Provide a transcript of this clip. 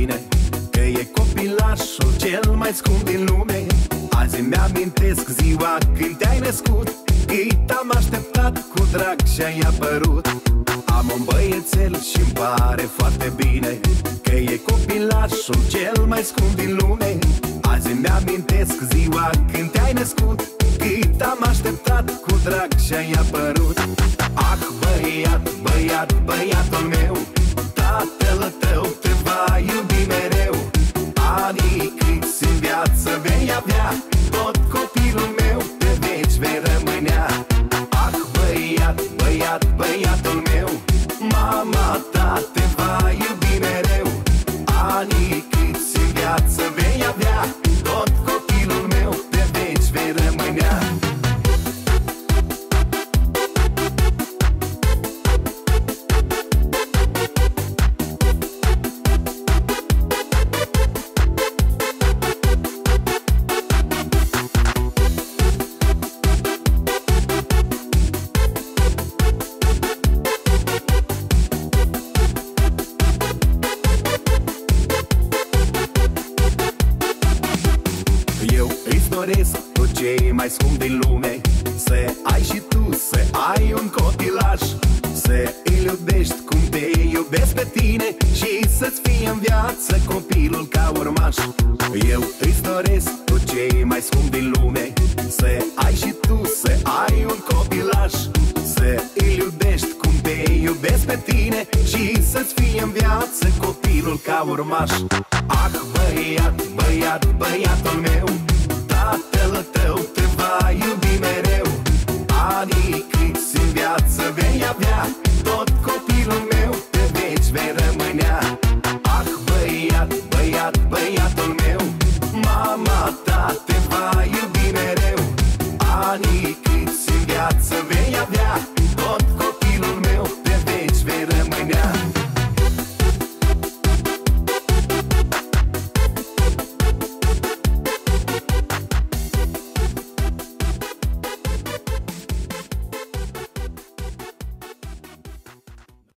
bine că e copilașul cel mai scump din lume. Azi îmi amintesc ziua când te-ai născut, ei t-am așteptat cu drag și-ai apărut. Am un băiețel și-mi pare foarte bine că e copilașul cel mai scump din lume. Azi îmi amintesc ziua când te-ai născut, ei t-am așteptat cu drag și-ai apărut. Ah, băiat, băiat, băiatul meu, tatăl tău te va iubi mereu. Anii câți în viață vei avea, tot copilul meu pe veci vei rămânea. Ah, băiat, băiat, băiatul meu, mama ta te va iubi mereu. Anii câți în viață vei avea, tot copilul meu pe veci vei rămânea. Eu îți doresc tot ce e mai scump din lume, să ai și tu, să ai un copilaș, să îl iubești cum te iubesc pe tine și să-ți fie în viață copilul ca urmaș. Eu îți doresc tot ce e mai scump din lume, să ai și tu, să ai un copilaș, să îl iubești cum te iubesc pe tine și să-ți fie în viață copilul ca urmaș. Ah, băiat, băiat, băiatul meu, tatăl tău te va iubi mereu. Anii câți în viață vei avea, tot copilul meu pe veci vei rămânea.